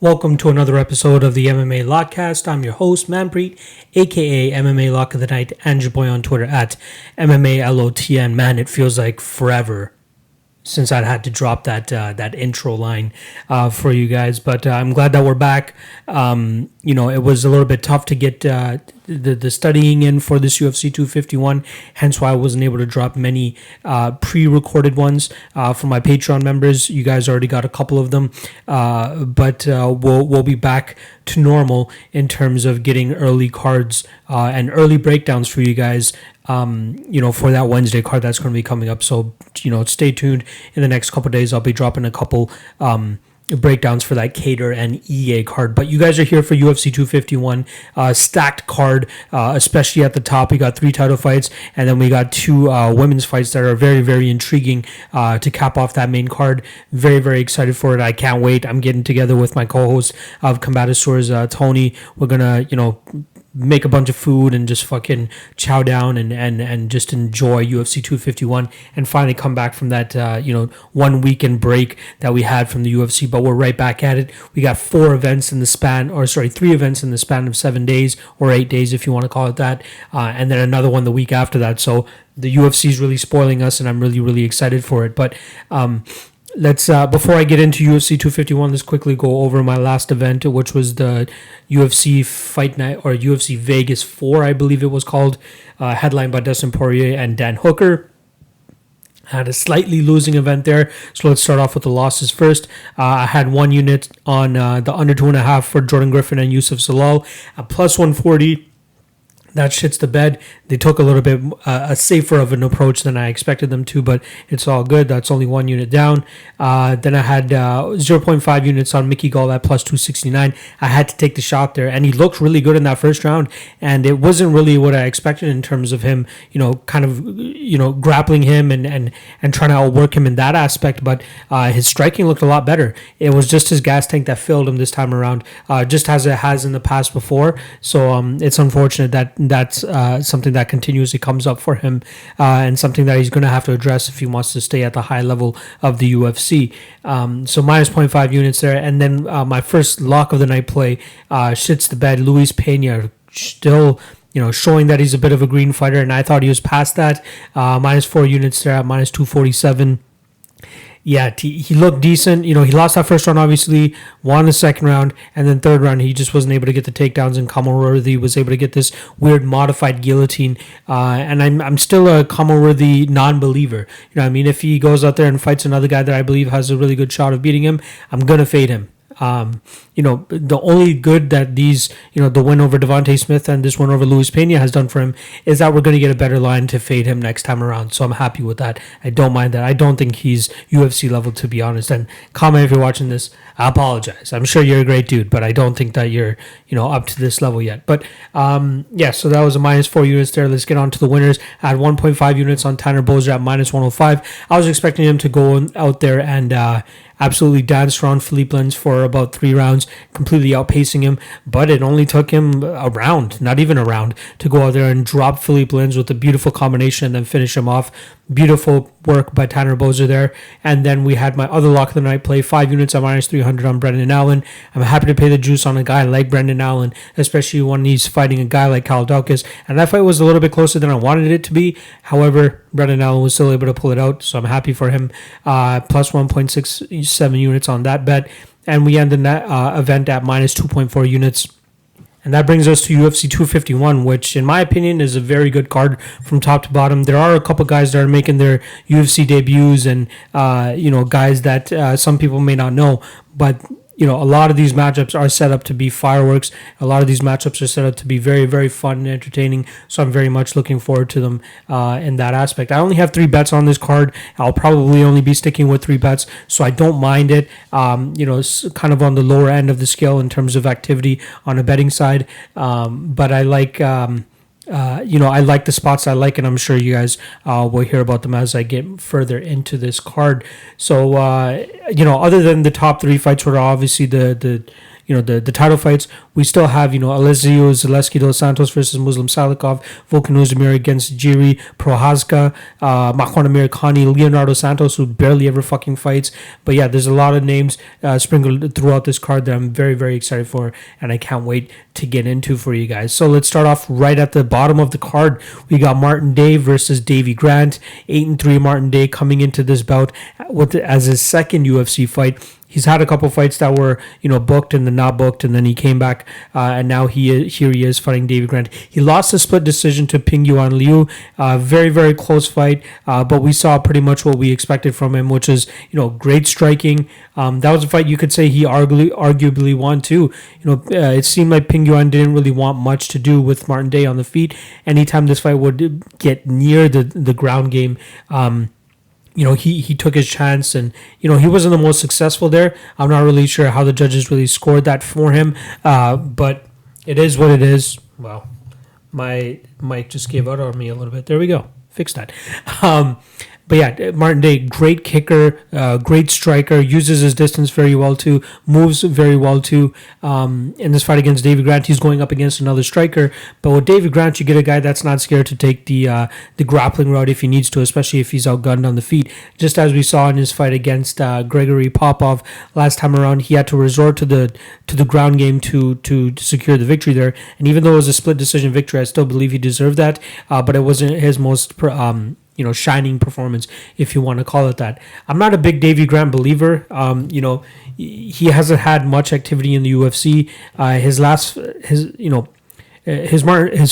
Welcome to another episode of the MMA Lock-Cast. I'm your host, Manpreet, aka MMA Lock of the Night, and your boy on Twitter at MMA LOTN. Man, it feels like forever since I had to drop that intro line for you guys, but I'm glad that we're back. It was a little bit tough to get the studying in for this UFC 251, hence why I wasn't able to drop many pre-recorded ones for my Patreon members. You guys already got a couple of them, but we'll be back to normal in terms of getting early cards and early breakdowns for you guys. For that Wednesday card that's going to be coming up. So, stay tuned. In the next couple of days, I'll be dropping a couple breakdowns for that Cater and EA card. But you guys are here for UFC 251, stacked card, especially at the top. We got 3 title fights, and then we got 2 women's fights that are very, very intriguing to cap off that main card. Very, very excited for it. I can't wait. I'm getting together with my co-host of Combatosaurs, Tony. We're going to, make a bunch of food and just fucking chow down and just enjoy UFC 251 and finally come back from that 1 weekend break that we had from the UFC. But we're right back at it. We got 3 events in the span of 7 days or 8 days if you want to call it that, and then another one the week after that. So the UFC is really spoiling us, and I'm really, really excited for it. But let's before I get into UFC 251, let's quickly go over my last event, which was the UFC Fight Night, or UFC Vegas 4, I believe it was called, headlined by Dustin Poirier and Dan Hooker. Had a slightly losing event there, so let's start off with the losses first. I had 1 unit on the under 2.5 for Jordan Griffin and Yusuf Zalal at plus 140. That shits the bed. They took a little bit a safer of an approach than I expected them to, but it's all good. That's only 1 unit down. Then I had 0.5 units on Mickey Gall at plus 269. I had to take the shot there, and he looked really good in that first round, and it wasn't really what I expected in terms of him, grappling him and trying to outwork him in that aspect, but his striking looked a lot better. It was just his gas tank that failed him this time around, just as it has in the past before, so it's unfortunate that's something that continuously comes up for him, and something that he's going to have to address if he wants to stay at the high level of the UFC. So minus 0.5 units there. And then my first lock of the night play shits the bed. Luis Pena still showing that he's a bit of a green fighter, and I thought he was past that. Minus 4 units there at minus 247. Yeah, he looked decent. He lost that first round, obviously, won the second round, and then third round, he just wasn't able to get the takedowns, and Kamalworthy was able to get this weird modified guillotine. And I'm still a Kamalworthy non-believer. If he goes out there and fights another guy that I believe has a really good shot of beating him, I'm going to fade him. The only good that these, the win over Devontae Smith and this win over Luis Pena has done for him is that we're going to get a better line to fade him next time around. So I'm happy with that. I don't mind that. I don't think he's UFC level, to be honest. And comment if you're watching this. I apologize. I'm sure you're a great dude, but I don't think that you're, up to this level yet. But so that was a minus 4 units there. Let's get on to the winners. I had 1.5 units on Tanner Boser at minus 105. I was expecting him to go out there and absolutely danced around Philippe Lins for about 3 rounds, completely outpacing him, but it only took him a round, not even a round, to go out there and drop Philippe Lins with a beautiful combination and then finish him off. Beautiful work by Tanner Boser there. And then we had my other lock of the night play, 5 units at minus 300 on Brendan Allen. I'm happy to pay the juice on a guy like Brendan Allen, especially when he's fighting a guy like Karol Daukaus. And that fight was a little bit closer than I wanted it to be. However, Brendan Allen was still able to pull it out, so I'm happy for him. Plus 1.67 units on that bet. And we end the event at minus 2.4 units. And that brings us to UFC 251, which, in my opinion, is a very good card from top to bottom. There are a couple guys that are making their UFC debuts, and guys that some people may not know, but a lot of these matchups are set up to be fireworks. A lot of these matchups are set up to be very, very fun and entertaining. So I'm very much looking forward to them in that aspect. I only have 3 bets on this card. I'll probably only be sticking with 3 bets, so I don't mind it. It's kind of on the lower end of the scale in terms of activity on the betting side. But I like I like the spots I like, and I'm sure you guys will hear about them as I get further into this card. So, other than the top 3 fights, were obviously the title fights, we still have, Elizeu, Zaleski dos Santos versus Muslim Salikhov, Volkan Oezdemir against Jiri, Prochazka, Makwan Amirkhani, Leonardo Santos, who barely ever fucking fights. But yeah, there's a lot of names sprinkled throughout this card that I'm very, very excited for, and I can't wait to get into for you guys. So let's start off right at the bottom of the card. We got Martin Day versus Davey Grant. 8-3 Martin Day coming into this bout as his second UFC fight. He's had a couple fights that were, booked and then not booked, and then he came back, and now here he is fighting Davey Grant. He lost a split decision to Ping Yuan Liu. Very, very close fight, but we saw pretty much what we expected from him, which is, great striking. That was a fight you could say he arguably won too. It seemed like Ping Yuan didn't really want much to do with Martin Day on the feet. Anytime this fight would get near the ground game, he took his chance, and he wasn't the most successful there. I'm not really sure how the judges really scored that for him, but it is what it is. Wow, my mic just gave out on me a little bit. There we go, fix that. But yeah, Martin Day, great kicker, great striker, uses his distance very well too, moves very well too. In this fight against Davey Grant, he's going up against another striker. But with Davey Grant, you get a guy that's not scared to take the grappling route if he needs to, especially if he's outgunned on the feet. Just as we saw in his fight against Gregory Popov last time around, he had to resort to the ground game to secure the victory there. And even though it was a split decision victory, I still believe he deserved that. But it wasn't his most shining performance, if you want to call it that. I'm not a big Davey Grant believer. He hasn't had much activity in the UFC. His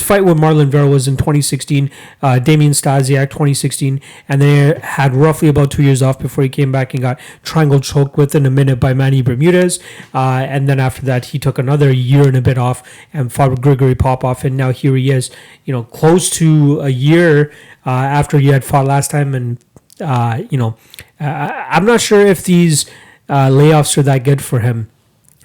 fight with Marlon Vera was in 2016, Damian Stasiak 2016, and they had roughly about 2 years off before he came back and got triangle choked within a minute by Manny Bermudez. And then after that, he took another year and a bit off and fought with Gregory Popov, and now here he is, close to a year after he had fought last time. And, I'm not sure if these layoffs are that good for him.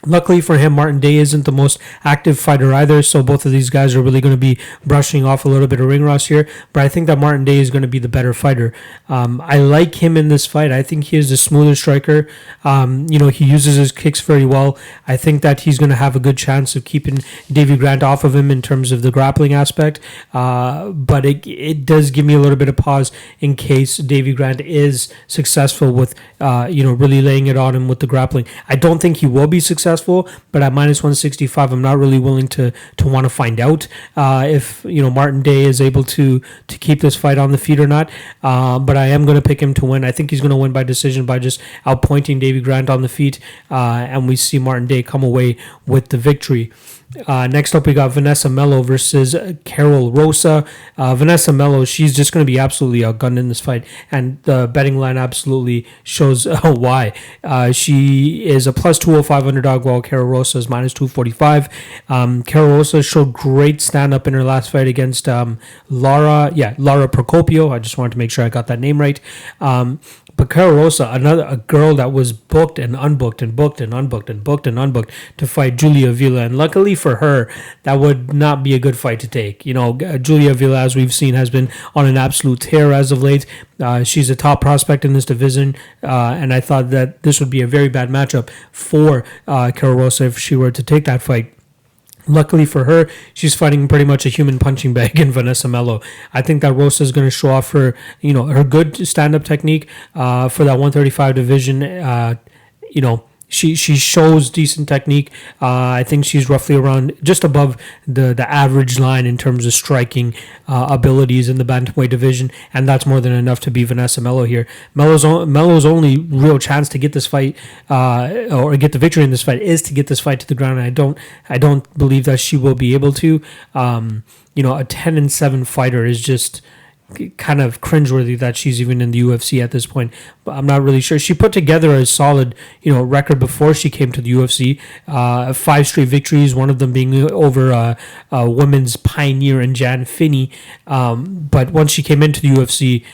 Luckily for him, Martin Day isn't the most active fighter either, so both of these guys are really going to be brushing off a little bit of ring rust here, but I think that Martin Day is going to be the better fighter. I like him in this fight. I think he is a smoother striker. He uses his kicks very well. I think that he's going to have a good chance of keeping Davey Grant off of him in terms of the grappling aspect, but it does give me a little bit of pause in case Davey Grant is successful with, really laying it on him with the grappling. I don't think he will be successful, but at minus 165, I'm not really willing to want to find out if Martin Day is able to keep this fight on the feet or not. But I am going to pick him to win. I think he's going to win by decision by just outpointing Davey Grant on the feet, and we see Martin Day come away with the victory. Next up, we got Vanessa Melo versus Karol Rosa. Vanessa Melo, she's just going to be absolutely outgunned in this fight, and the betting line absolutely shows why. She is a plus 205 underdog, while Karol Rosa is minus 245. Karol Rosa showed great stand-up in her last fight against Lara Procopio. I just wanted to make sure I got that name right. But Karol Rosa, a girl that was booked and unbooked and booked and unbooked and booked and unbooked to fight Julia Villa. And luckily for her, that would not be a good fight to take. Julia Villa, as we've seen, has been on an absolute tear as of late. She's a top prospect in this division, and I thought that this would be a very bad matchup for Karol Rosa if she were to take that fight. Luckily for her, she's fighting pretty much a human punching bag in Vanessa Melo. I think that Rosa is going to show off her good stand-up technique for that 135 division. She shows decent technique. I think she's roughly around just above the average line in terms of striking abilities in the bantamweight division, and that's more than enough to beat Vanessa Melo here. Melo's only real chance to get this fight or get the victory in this fight is to get this fight to the ground. And I don't believe that she will be able to. A 10-7 fighter is just kind of cringeworthy that she's even in the UFC at this point. But I'm not really sure. She put together a solid, record before she came to the UFC. 5 straight victories, one of them being over women's pioneer in Jan Finney. But once she came into the UFC,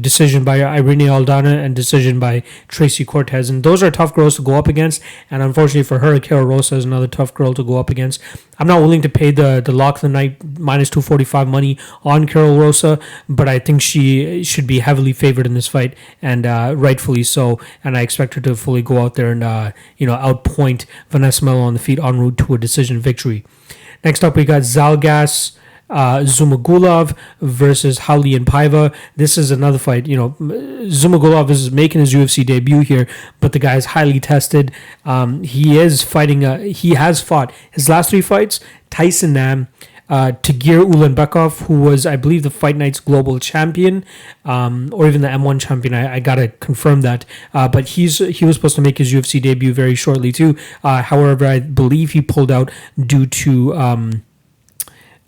decision by Irene Aldana, and decision by Tracy Cortez. And those are tough girls to go up against. And unfortunately for her, Karol Rosa is another tough girl to go up against. I'm not willing to pay the lock of the night minus 245 money on Karol Rosa, but I think she should be heavily favored in this fight, and rightfully so. And I expect her to fully go out there and outpoint Vanessa Melo on the feet en route to a decision victory. Next up, we got Zhalgas Zhumagulov versus Raulian Paiva. This is another fight. Zhumagulov is making his UFC debut here, but the guy is highly tested. He is fighting. He has fought his last 3 fights: Tyson Nam, Tagir Ulanbekov, who was, I believe, the Fight Night's global champion, or even the M1 champion. I gotta confirm that. But he was supposed to make his UFC debut very shortly too. However, I believe he pulled out due to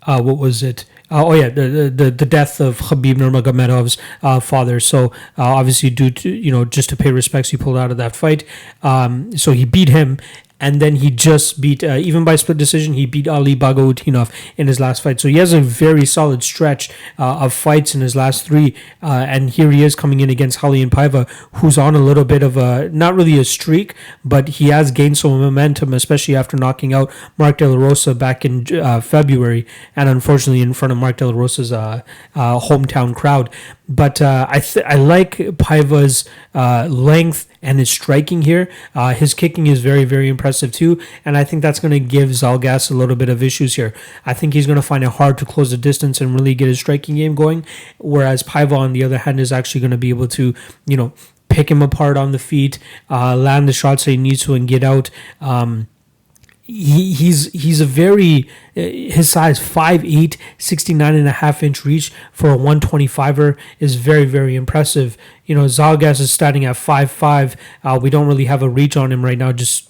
what was it? The death of Khabib Nurmagomedov's father. So obviously, due to just to pay respects, he pulled out of that fight. So he beat him. And then he just beat, even by split decision, he beat Ali Bagautinov in his last fight. So he has a very solid stretch of fights in his last 3. And here he is coming in against Raulian Paiva, who's on a little bit of not really a streak, but he has gained some momentum, especially after knocking out Mark De La Rosa back in February. And unfortunately, in front of Mark De La Rosa's hometown crowd. But I like Paiva's length and his striking here. His kicking is very, very impressive too, and I think that's going to give Zhalgas a little bit of issues here. I think he's going to find it hard to close the distance and really get his striking game going, whereas Paiva, on the other hand, is actually going to be able to, pick him apart on the feet, land the shots that he needs to, and get out. He's a very, his size 5'8", 69.5-inch reach for a 125er is very, very impressive. Zhalgas is starting at 5'5". We don't really have a reach on him right now, just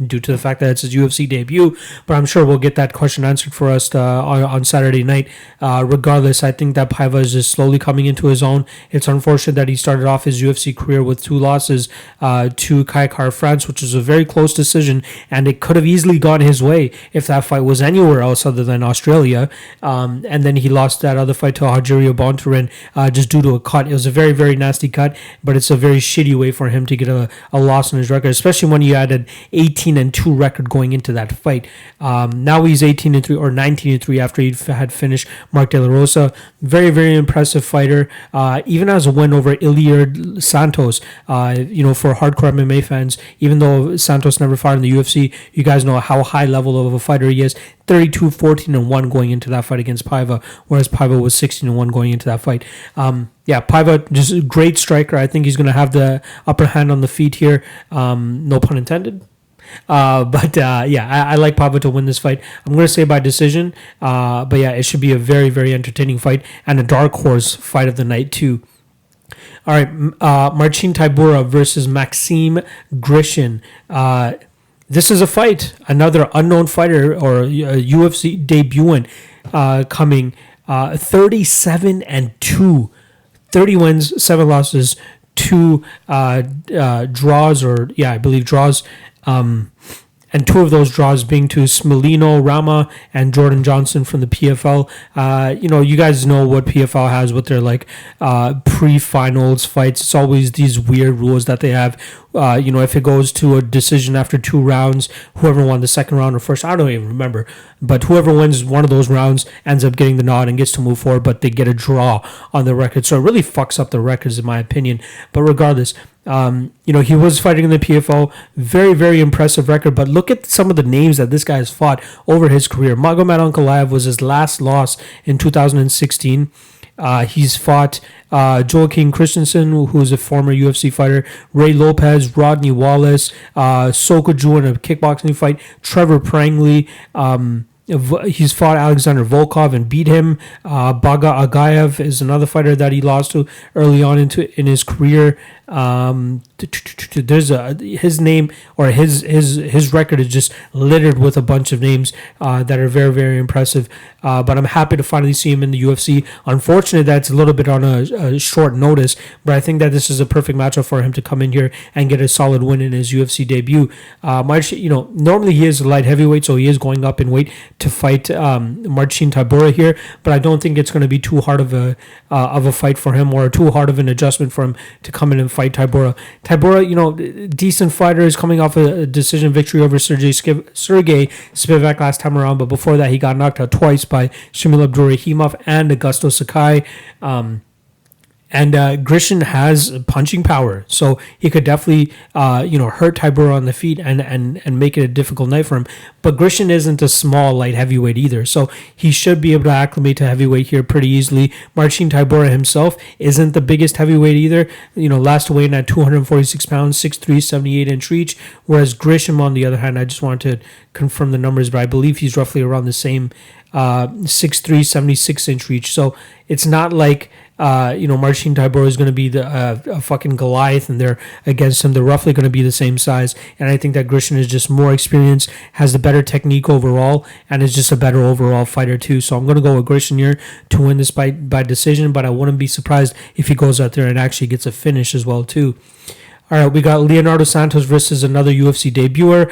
due to the fact that it's his UFC debut, but I'm sure we'll get that question answered for us on Saturday night. Regardless, I think that Paiva is just slowly coming into his own. It's unfortunate that he started off his UFC career with 2 losses to Kai Kara-France, which was a very close decision, and it could have easily gone his way if that fight was anywhere else other than Australia. And then he lost that other fight to Rogerio Bontorin just due to a cut. It was a very, very nasty cut, but it's a very shitty way for him to get a loss on his record, especially when you added 18-2 record going into that fight. Now he's 18-3 or 19-3 after he had finished Mark De La Rosa. Very, very impressive fighter. Even as a win over Iliard Santos, for hardcore MMA fans, even though Santos never fought in the UFC, you guys know how high level of a fighter he is. 32-14-1 going into that fight against Paiva, whereas Paiva was 16-1 going into that fight. Paiva, just a great striker. I think he's going to have the upper hand on the feet here. No pun intended. I like Paiva to win this fight. I'm going to say by decision. It should be a very, very entertaining fight and a dark horse fight of the night too. All right, Marcin Tybura versus Maxim Grishin. This is a fight, another unknown fighter or UFC debutant coming 37-2, 30 wins, 7 losses, 2 draws, I believe draws. And 2 of those draws being to Smelino Rama and Jordan Johnson from the PFL. You guys know what PFL has with their pre-finals fights. It's always these weird rules that they have. If it goes to a decision after 2 rounds, whoever won the second round or first, I don't even remember. But whoever wins one of those rounds ends up getting the nod and gets to move forward, but they get a draw on the record. So it really fucks up the records, in my opinion. But regardless, he was fighting in the PFL. Very, very impressive record. But look at some of the names that this guy has fought over his career. Magomed Ankalaev was his last loss in 2016. He's fought Joaquin Christensen, who's a former UFC fighter, Ray Lopez, Rodney Wallace, Sokoju in a kickboxing fight, Trevor Prangley. He's fought Alexander Volkov and beat him. Baga Agaev is another fighter that he lost to early on in his career. There's his name, or his record is just littered with a bunch of names that are very, very impressive. But I'm happy to finally see him in the UFC. Unfortunately, that's a little bit on a short notice, but I think that this is a perfect matchup for him to come in here and get a solid win in his UFC debut. Normally he is a light heavyweight, so he is going up in weight to fight Marcin Tybura here, but I don't think it's going to be too hard of a fight for him, or too hard of an adjustment for him to come in and fight Tybura. Tybura, decent fighter, is coming off a decision victory over Sergey Spivak last time around, but before that he got knocked out twice by Shamil Abdurakhimov and Augusto Sakai. And Grishin has punching power, so he could definitely, hurt Tybura on the feet and make it a difficult night for him. But Grishin isn't a small light heavyweight either, so he should be able to acclimate to heavyweight here pretty easily. Marcin Tybura himself isn't the biggest heavyweight either. Last weighed in at 246 pounds, 6'3", 78-inch reach. Whereas Grishin, on the other hand, I just wanted to confirm the numbers, but I believe he's roughly around the same 6'3", 76-inch reach. So it's not like Marcin Tybura is going to be a fucking Goliath, and they're against him. They're roughly going to be the same size, and I think that Grishin is just more experienced, has the better technique overall, and is just a better overall fighter too. So I'm going to go with Grishin here to win this by decision, but I wouldn't be surprised if he goes out there and actually gets a finish as well too. All right, we got Leonardo Santos versus another UFC debuter,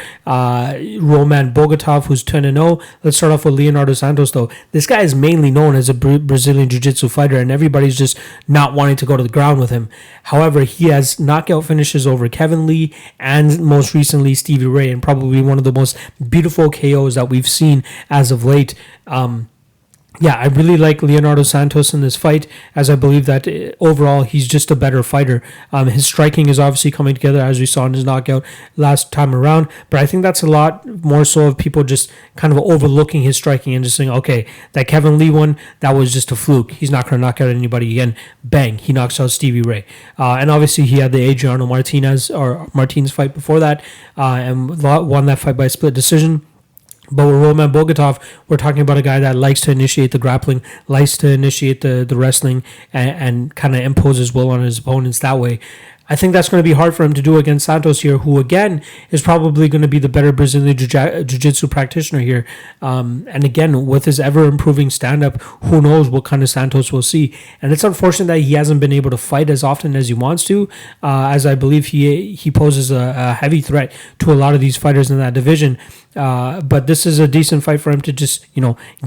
Roman Bogatov, who's 10-0. Let's start off with Leonardo Santos, though. This guy is mainly known as a Brazilian Jiu-Jitsu fighter, and everybody's just not wanting to go to the ground with him. However, he has knockout finishes over Kevin Lee and most recently Stevie Ray, and probably one of the most beautiful KOs that we've seen as of late. I really like Leonardo Santos in this fight, as I believe that overall he's just a better fighter. His striking is obviously coming together, as we saw in his knockout last time around, but I think that's a lot more so of people just kind of overlooking his striking and just saying, okay, that Kevin Lee one, that was just a fluke. He's not going to knock out anybody again. Bang, he knocks out Stevie Ray. And obviously he had the Adriano Martinez fight before that, and won that fight by split decision. But with Roman Bogatov, we're talking about a guy that likes to initiate the grappling, likes to initiate the wrestling, and kind of impose his will on his opponents that way. I think that's going to be hard for him to do against Santos here, who, again, is probably going to be the better Brazilian Jiu-Jitsu practitioner here. And again, with his ever-improving stand-up, who knows what kind of Santos we'll see. And it's unfortunate that he hasn't been able to fight as often as he wants to, as I believe he poses a heavy threat to a lot of these fighters in that division. But this is a decent fight for him to just,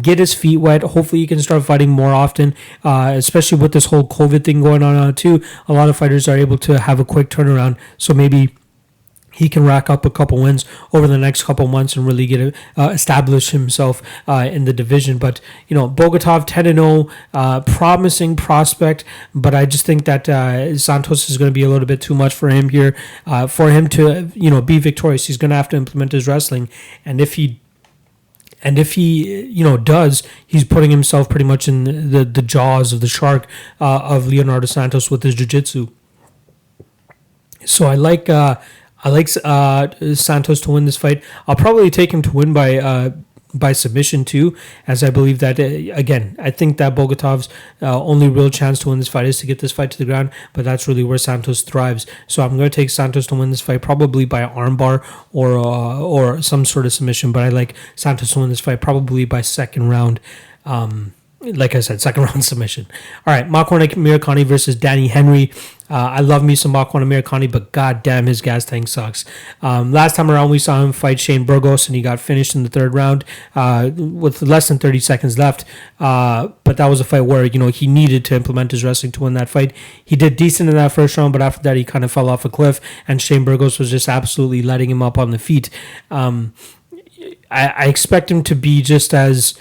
get his feet wet. Hopefully he can start fighting more often, especially with this whole COVID thing going on too. A lot of fighters are able to have a quick turnaround, so maybe he can rack up a couple wins over the next couple months and really get establish himself in the division. But Bogatov 10-0, promising prospect, but I just think that Santos is going to be a little bit too much for him here. For him to be victorious, he's going to have to implement his wrestling, and if he does, he's putting himself pretty much in the jaws of the shark of Leonardo Santos with his jiu-jitsu. So I like Santos to win this fight. I'll probably take him to win by submission too, as I believe that, again, I think that Bogatov's only real chance to win this fight is to get this fight to the ground, but that's really where Santos thrives. So I'm going to take Santos to win this fight, probably by armbar or some sort of submission, but I like Santos to win this fight probably by second round. Like I said, second round submission. All right, Makwan Amirkhani versus Danny Henry. I love me some Makwan Amirkhani, but goddamn, his gas tank sucks. Last time around, we saw him fight Shane Burgos, and he got finished in the third round with less than 30 seconds left. But that was a fight where he needed to implement his wrestling to win that fight. He did decent in that first round, but after that, he kind of fell off a cliff, and Shane Burgos was just absolutely letting him up on the feet. I expect him to be just as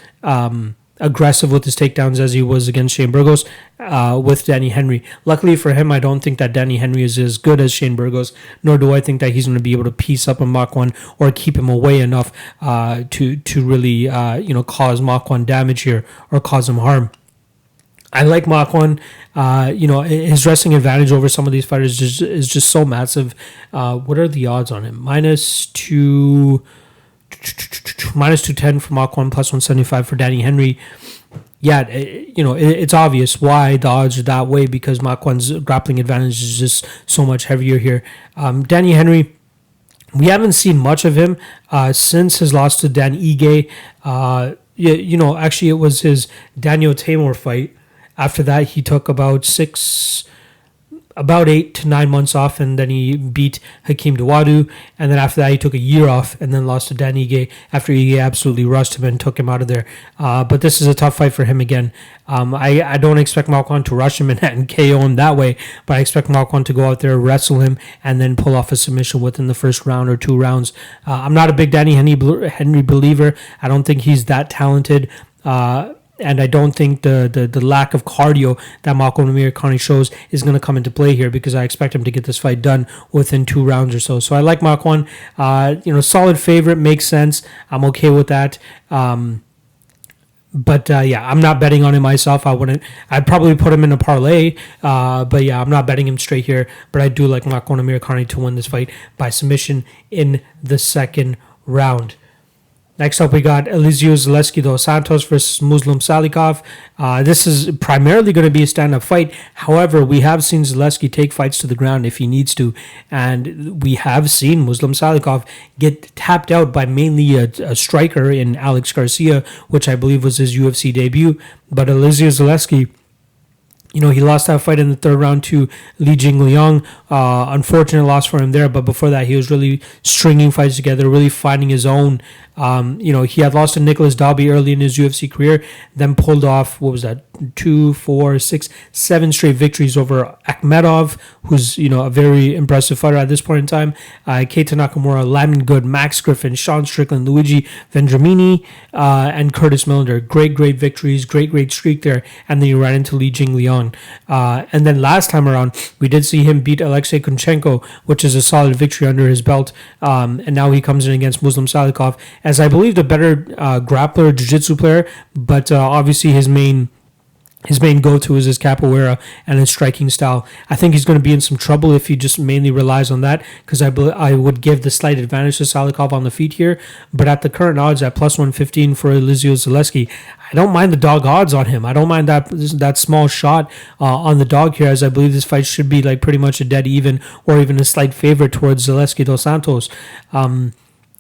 aggressive with his takedowns as he was against Shane Burgos with Danny Henry. Luckily for him, I don't think that Danny Henry is as good as Shane Burgos, nor do I think that he's going to be able to piece up a Makwan or keep him away enough to really cause Makwan damage here or cause him harm. I like Makwan. His wrestling advantage over some of these fighters is just so massive. What are the odds on him? -210 for Makwan, +175 for Danny Henry. it's obvious why the odds are that way because Makwan's grappling advantage is just so much heavier here. Danny Henry, we haven't seen much of him since his loss to Dan Ige. Actually, it was his Daniel Tamor fight. After that, he took about 8 to 9 months off, and then he beat Hakeem Dawodu, and then after that he took a year off and then lost to Dan Ige after Ige absolutely rushed him and took him out of there. But this is a tough fight for him again. I don't expect Makwan to rush him and KO him that way, but I expect Makwan to go out there, wrestle him, and then pull off a submission within the first round or 2 rounds. I'm not a big Danny Henry believer. I don't think he's that talented. And I don't think the lack of cardio that Amirkhani shows is going to come into play here because I expect him to get this fight done within 2 rounds or so. So I like Makwan. Solid favorite, makes sense. I'm okay with that. But I'm not betting on him myself. I'd probably put him in a parlay. But yeah, I'm not betting him straight here. But I do like Amirkhani to win this fight by submission in the second round. Next up, we got Elizeu Zaleski dos Santos versus Muslim Salikhov. This is primarily going to be a stand-up fight. However, we have seen Zaleski take fights to the ground if he needs to. And we have seen Muslim Salikhov get tapped out by mainly a striker in Alex Garcia, which I believe was his UFC debut. But Elizeu Zaleski, he lost that fight in the 3rd round to Li Jingliang. Unfortunate loss for him there, but before that, he was really stringing fights together, really finding his own. He had lost to Nicholas Dalby early in his UFC career, then pulled off, 2, 4, 6, 7 straight victories over Akhmedov, who's, a very impressive fighter at this point in time. Keita Nakamura, Lyman Good, Max Griffin, Sean Strickland, Luigi Vendramini, and Curtis Millender. Great victories, great streak there. And then you ran into Li Jingliang. And then last time around, we did see him beat Alexei Kunchenko, which is a solid victory under his belt. And now he comes in against Muslim Salikhov as I believe the better grappler, jiu-jitsu player, but obviously his main go-to is his capoeira and his striking style. I think he's going to be in some trouble if he just mainly relies on that because I would give the slight advantage to Salikhov on the feet here, but at the current odds at plus 115 for Elizeu Zaleski, I don't mind the dog odds on him. I don't mind that small shot on the dog here, as I believe this fight should be like pretty much a dead even or even a slight favorite towards Zaleski dos Santos.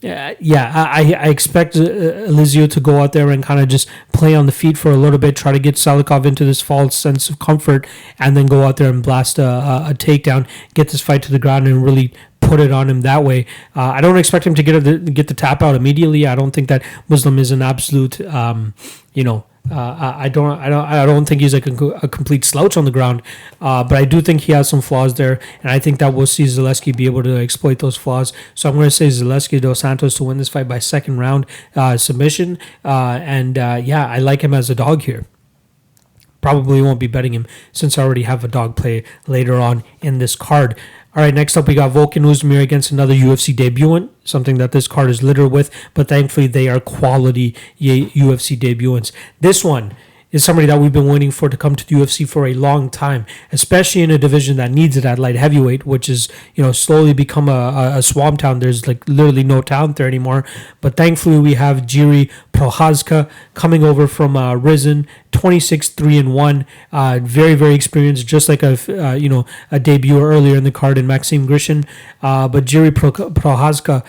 I expect Elizeu to go out there and kind of just play on the feet for a little bit, try to get Salikhov into this false sense of comfort, and then go out there and blast a takedown, get this fight to the ground, and really put it on him that way. I don't expect him to get the tap out immediately. I don't think that Muslim is an absolute, I don't think he's like a complete slouch on the ground, but I do think he has some flaws there, and I think that we'll see Zaleski be able to exploit those flaws. So I'm going to say Zaleski dos Santos to win this fight by 2nd round submission, I like him as a dog here. Probably won't be betting him since I already have a dog play later on in this card. All right, next up we got Volkan Oezdemir against another UFC debutant, something that this card is littered with, but thankfully they are quality UFC debutants. This one is somebody that we've been waiting for to come to the UFC for a long time, especially in a division that needs it at light heavyweight, which is, slowly become a swamp town. There's like literally no talent there anymore. But thankfully we have Jiri Prochazka coming over from Risen, 26-3-1, very experienced, just like a debut earlier in the card in Maxim Grishin. But Jiri Prochazka,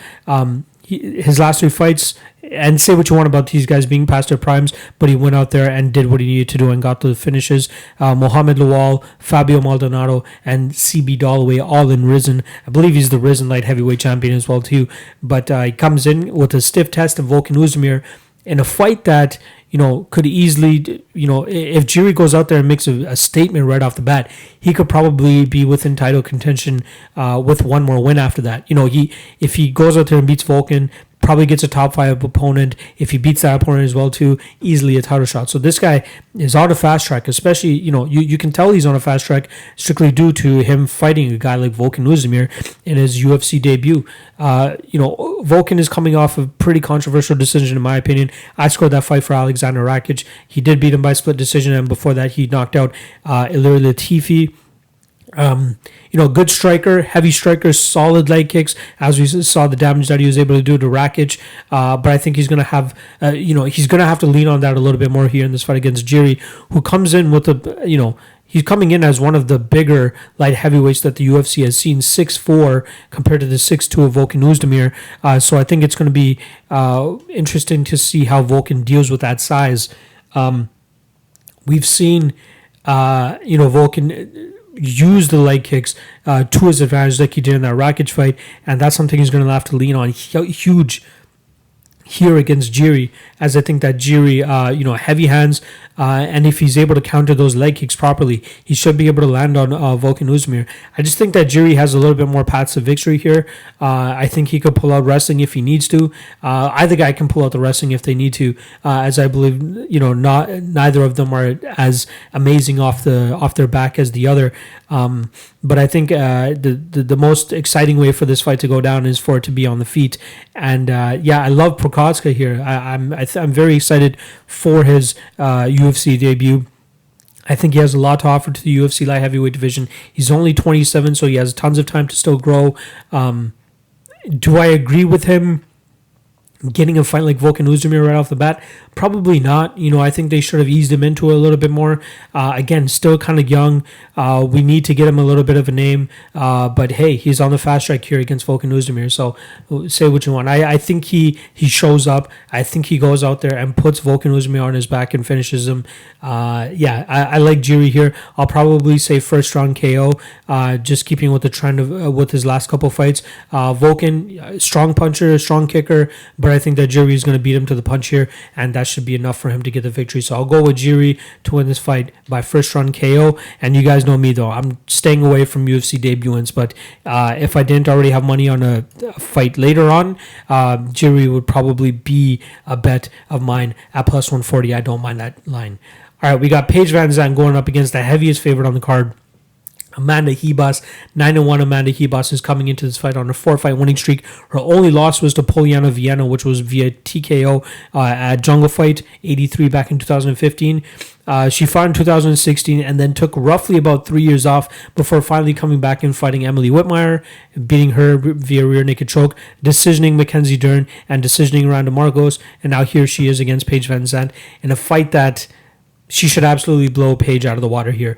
his last 3 fights, and say what you want about these guys being past their primes, but he went out there and did what he needed to do and got the finishes. Mohamed Lawal, Fabio Maldonado, and CB Dalloway all in Risen. I believe he's the Risen light heavyweight champion as well too. But he comes in with a stiff test of Volkan Oezdemir in a fight that could easily, if Jiri goes out there and makes a statement right off the bat, he could probably be within title contention with one more win after that. If he goes out there and beats Volkan, probably gets a top 5 opponent. If he beats that opponent as well too, easily a title shot. So this guy is on a fast track, especially, you can tell he's on a fast track strictly due to him fighting a guy like Volkan Oezdemir in his UFC debut. Volkan is coming off a pretty controversial decision in my opinion. I scored that fight for Alexander Rakic. He did beat him by split decision, and before that he knocked out Ilir Latifi. Good striker, heavy striker, solid leg kicks, as we saw the damage that he was able to do to Rakic. But I think he's going to have, he's going to have to lean on that a little bit more here in this fight against Jiri, who comes in with he's coming in as one of the bigger light heavyweights that the UFC has seen, 6'4", compared to the 6'2" of Volkan Oezdemir. So I think it's going to be interesting to see how Volkan deals with that size. We've seen, Volkan use the leg kicks to his advantage like he did in that Rakic fight, and that's something he's going to have to lean on huge here against Jiri, as I think that Jiri, heavy hands, and if he's able to counter those leg kicks properly, he should be able to land on Volkan Oezdemir. I just think that Jiri has a little bit more paths to victory here. I think he could pull out wrestling if he needs to. Either guy can pull out the wrestling if they need to, as I believe neither of them are as amazing off their back as the other. But I think the most exciting way for this fight to go down is for it to be on the feet. And I love Prochazka here. I'm very excited for his UFC debut. I think he has a lot to offer to the UFC light heavyweight division. He's only 27, so he has tons of time to still grow. Do I agree with him getting a fight like Volkan Oezdemir right off the bat? Probably not. I think they should have eased him into it a little bit more. Again, still kind of young. We need to get him a little bit of a name. But hey, he's on the fast track here against Volkan Oezdemir. So say what you want. I think he shows up. I think he goes out there and puts Volkan Oezdemir on his back and finishes him. I like Jiri here. I'll probably say first round KO. Just keeping with the trend of with his last couple fights. Volkan, strong puncher, strong kicker, but I think that Jiri is going to beat him to the punch here, and that should be enough for him to get the victory. So I'll go with Jiri to win this fight by first round KO. And you guys know me, though. I'm staying away from UFC debutants, but if I didn't already have money on a fight later on, Jiri would probably be a bet of mine at plus 140. I don't mind that line. All right, we got Paige VanZant going up against the heaviest favorite on the card, Amanda Ribas. 9-1 Amanda Ribas is coming into this fight on a 4-fight winning streak. Her only loss was to Poliana Viana, which was via TKO at Jungle Fight 83 back in 2015. She fought in 2016 and then took roughly about 3 years off before finally coming back and fighting Emily Whitmire, beating her via rear naked choke, decisioning Mackenzie Dern, and decisioning Randa Marcos. And now here she is against Paige VanZant in a fight that she should absolutely blow Paige out of the water here.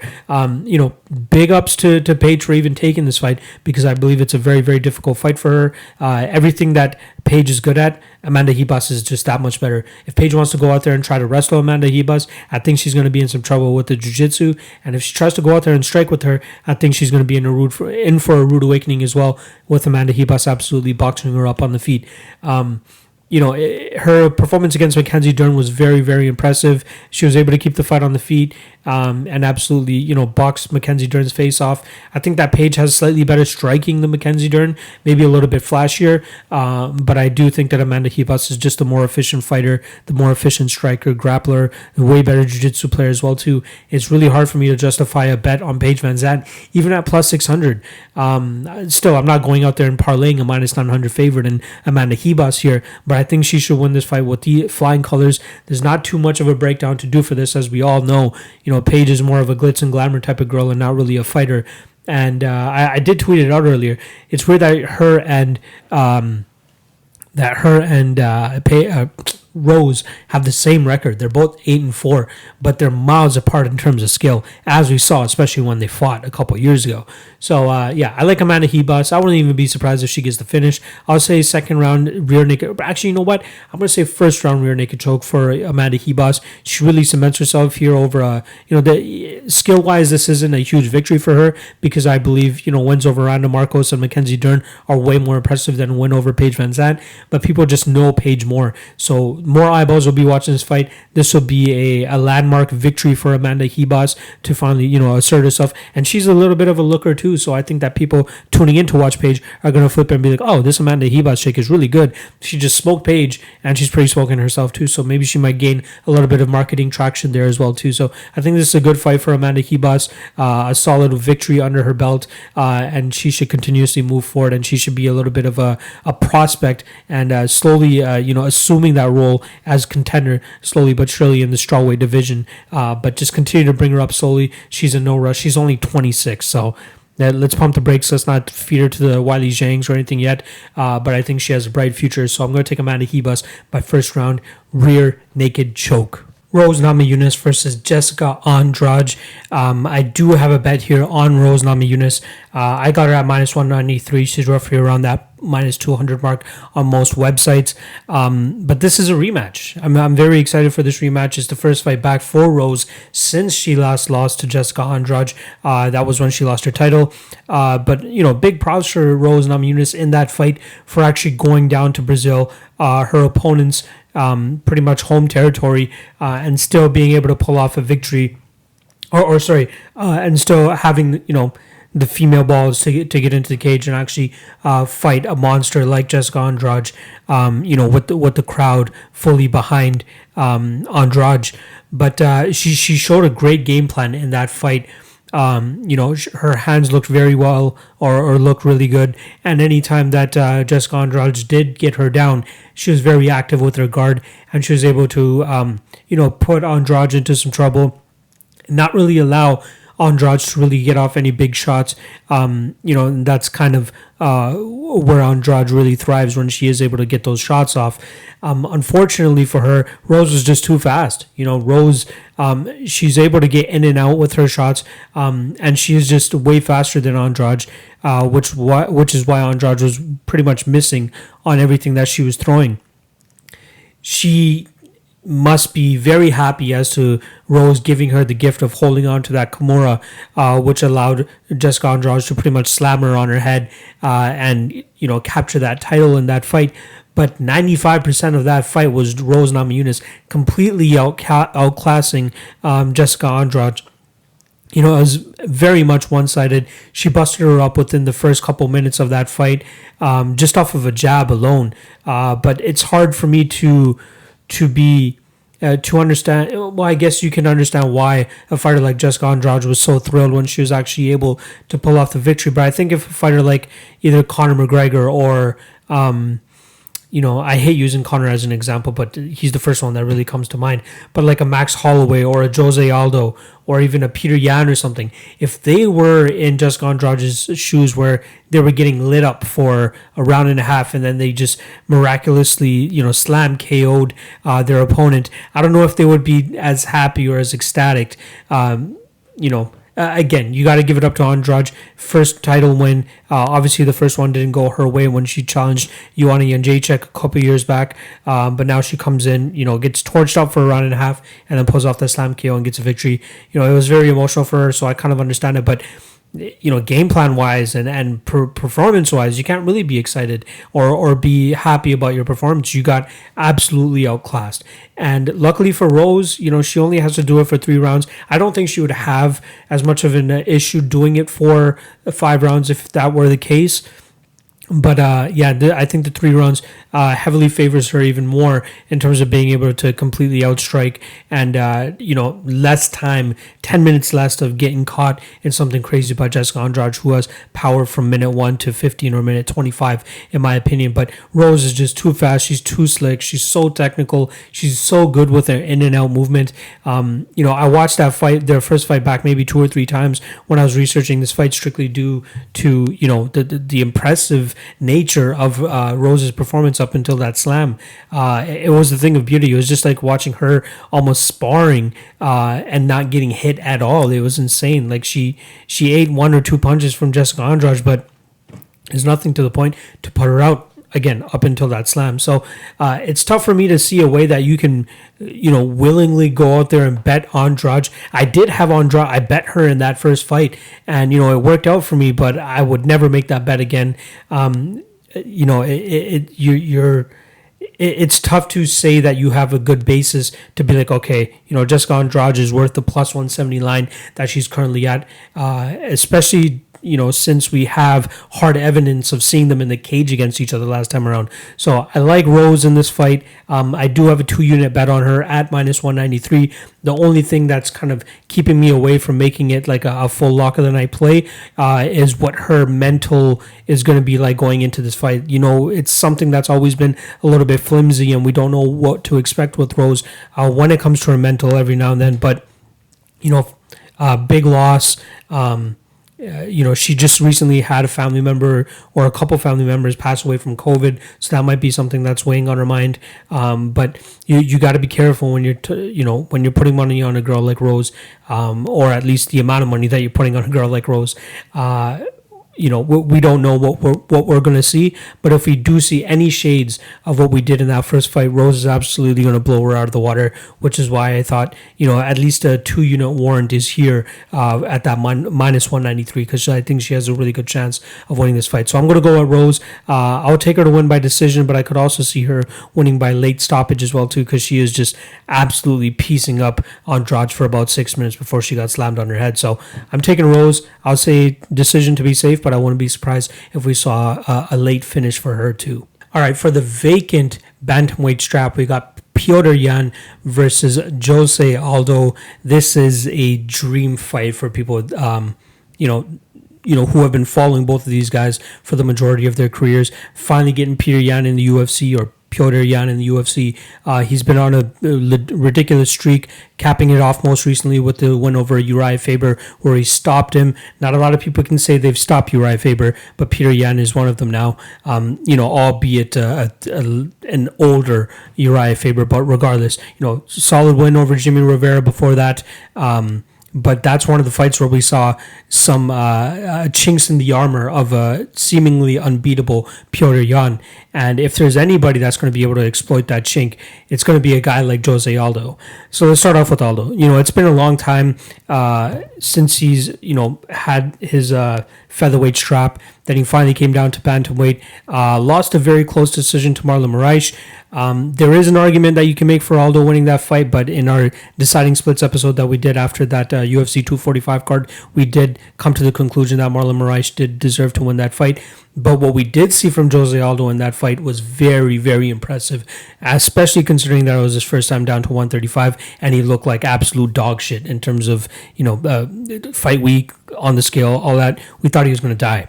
Big ups to Paige for even taking this fight, because I believe it's a very, very difficult fight for her. Everything that Paige is good at, Amanda Ribas is just that much better. If Paige wants to go out there and try to wrestle Amanda Ribas, I think she's going to be in some trouble with the jiu-jitsu. And if she tries to go out there and strike with her, I think she's going to be in for a rude awakening as well, with Amanda Ribas absolutely boxing her up on the feet. Her performance against Mackenzie Dern was very, very impressive. She was able to keep the fight on the feet and absolutely, box Mackenzie Dern's face off. I think that Paige has slightly better striking than Mackenzie Dern, maybe a little bit flashier, but I do think that Amanda Ribas is just a more efficient fighter, the more efficient striker, grappler, a way better jiu-jitsu player as well too. It's really hard for me to justify a bet on Paige VanZant, even at plus 600. Still, I'm not going out there and parlaying a minus 900 favorite in Amanda Ribas here, but I think she should win this fight with the flying colors. There's not too much of a breakdown to do for this, as we all know. Paige is more of a glitz and glamour type of girl and not really a fighter. And I did tweet it out earlier. It's weird that her and Rose have the same record. They're both 8-4, but they're miles apart in terms of skill, as we saw, especially when they fought a couple years ago. So, I like Amanda Ribas. I wouldn't even be surprised if she gets the finish. I'll say second round rear naked. Actually, you know what? I'm going to say first round rear naked choke for Amanda Ribas. She really cements herself here over, skill-wise, this isn't a huge victory for her, because I believe, wins over Randa Marcos and Mackenzie Dern are way more impressive than a win over Paige VanZant, but people just know Paige more. So more eyeballs will be watching this fight. This will be a landmark victory for Amanda Ribas to finally, assert herself. And she's a little bit of a looker too, so I think that people tuning in to watch Paige are going to flip and be like, oh, this Amanda Ribas chick is really good. She just smoked Paige, and she's pretty spoken herself too, so maybe she might gain a little bit of marketing traction there as well too. So I think this is a good fight for Amanda Ribas, a solid victory under her belt, and she should continuously move forward, and she should be a little bit of a prospect, and slowly, assuming that role as contender slowly but surely in the strawweight division, but just continue to bring her up slowly. She's in no rush. She's only 26, so let's pump the brakes. Let's not feed her to the Wiley Zhangs or anything yet. But I think she has a bright future. So I'm going to take Amanda Ribas by first round rear naked choke. Rose Namajunas versus Jessica Andrade. I do have a bet here on Rose Namajunas. I got her at minus 193. She's roughly around that minus 200 mark on most websites. But this is a rematch. I'm very excited for this rematch. It's the first fight back for Rose since she last lost to Jessica Andrade. That was when she lost her title. But, big props for Rose Namajunas in that fight for actually going down to Brazil. Her opponent's pretty much home territory, and still being able to pull off a victory, and still having the female balls to get into the cage and actually fight a monster like Jessica Andrade, with the crowd fully behind Andrade. But she showed a great game plan in that fight. Her hands looked very well or looked really good. And anytime that Jessica Andrade did get her down, she was very active with her guard, and she was able to, put Andrade into some trouble, not really allow Andrade to really get off any big shots. That's kind of where Andrade really thrives, when she is able to get those shots off. Unfortunately for her, Rose was just too fast. Rose, she's able to get in and out with her shots, and she is just way faster than Andrade, which is why Andrade was pretty much missing on everything that she was throwing. She must be very happy as to Rose giving her the gift of holding on to that Kimura, which allowed Jessica Andrade to pretty much slam her on her head and capture that title in that fight. But 95% of that fight was Rose Namajunas completely outclassing Jessica Andrade. It was very much one-sided. She busted her up within the first couple minutes of that fight, just off of a jab alone. But it's hard for me to understand. Well, I guess you can understand why a fighter like Jessica Andrade was so thrilled when she was actually able to pull off the victory. But I think if a fighter like either Conor McGregor or I hate using Conor as an example, but he's the first one that really comes to mind. But like a Max Holloway or a Jose Aldo or even a Peter Yan or something, if they were in Jessica Andrade's shoes where they were getting lit up for a round and a half and then they just miraculously, slam KO'd their opponent, I don't know if they would be as happy or as ecstatic. Again, you got to give it up to Andrade. First title win. Obviously, the first one didn't go her way when she challenged Joanna Jędrzejczyk a couple years back. But now she comes in, gets torched up for a round and a half, and then pulls off the slam KO and gets a victory. It was very emotional for her, so I kind of understand it. But game plan wise and performance wise, you can't really be excited or be happy about your performance. You got absolutely outclassed. And luckily for Rose, she only has to do it for 3 rounds. I don't think she would have as much of an issue doing it for 5 rounds if that were the case. But I think the 3 rounds heavily favors her even more in terms of being able to completely outstrike and, less time, 10 minutes less of getting caught in something crazy by Jessica Andrade, who has power from minute 1 to 15 or minute 25, in my opinion. But Rose is just too fast. She's too slick. She's so technical. She's so good with her in and out movement. I watched that fight, their first fight back, maybe 2 or 3 times when I was researching this fight, strictly due to, the impressive nature of Rose's performance up until that slam. It was the thing of beauty. It was just like watching her almost sparring and not getting hit at all. It was insane. Like she ate 1 or 2 punches from Jessica Andrade, but there's nothing to the point to put her out again up until that slam. So it's tough for me to see a way that you can willingly go out there and bet Andrade. I did have Andrade. I bet her in that first fight, and it worked out for me, but I would never make that bet again. It's tough to say that you have a good basis to be like, okay, Jessica Andrade is worth the plus 170 line that she's currently at, especially since we have hard evidence of seeing them in the cage against each other last time around. So I like Rose in this fight. I do have a 2-unit bet on her at minus 193. The only thing that's kind of keeping me away from making it like a full lock of the night play is what her mental is going to be like going into this fight. It's something that's always been a little bit flimsy, and we don't know what to expect with Rose when it comes to her mental every now and then. But, big loss. she just recently had a family member or a couple family members pass away from COVID, so that might be something that's weighing on her mind. But you got to be careful when you're putting money on a girl like Rose, or at least the amount of money that you're putting on a girl like Rose. We don't know what we're going to see, but if we do see any shades of what we did in that first fight, Rose is absolutely going to blow her out of the water, which is why I thought, at least a 2-unit warrant is here at that minus 193, because I think she has a really good chance of winning this fight. So I'm going to go at Rose. I'll take her to win by decision, but I could also see her winning by late stoppage as well, too, because she is just absolutely piecing up Andrade for about 6 minutes before she got slammed on her head. So I'm taking Rose. I'll say decision to be safe, but I wouldn't be surprised if we saw a late finish for her too. All right, for the vacant bantamweight strap, we got Petr Yan versus Jose Aldo. This is a dream fight for people, who have been following both of these guys for the majority of their careers. Finally getting Petr Yan in the UFC, or Petr Yan in the UFC. He's been on a ridiculous streak, capping it off most recently with the win over Uriah Faber, where he stopped him. Not a lot of people can say they've stopped Uriah Faber, but Petr Yan is one of them now. Albeit an older Uriah Faber, but regardless, solid win over Jimmy Rivera before that. But that's one of the fights where we saw some chinks in the armor of a seemingly unbeatable Petr Yan. And if there's anybody that's going to be able to exploit that chink, it's going to be a guy like Jose Aldo. So let's start off with Aldo. It's been a long time since he's, had his featherweight strap. Then he finally came down to bantamweight. Lost a very close decision to Marlon Moraes. There is an argument that you can make for Aldo winning that fight, but in our deciding splits episode that we did after that UFC 245 card, we did come to the conclusion that Marlon Moraes did deserve to win that fight. But what we did see from Jose Aldo in that fight was very, very impressive, especially considering that it was his first time down to 135, and he looked like absolute dog shit in terms of, fight week, on the scale, all that. We thought he was going to die.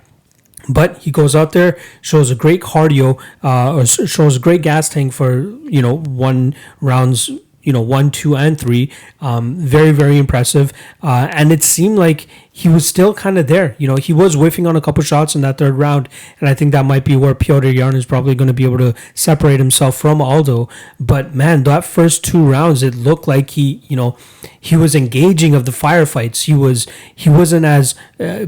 But he goes out there, shows a great cardio, or shows a great gas tank for, one rounds, 1, 2, and 3. Very, very impressive. And it seemed like he was still kind of there. He was whiffing on a couple shots in that third round, and I think that might be where Petr Yan is probably going to be able to separate himself from Aldo. But man, that first 2 rounds, it looked like he was engaging of the firefights. He wasn't as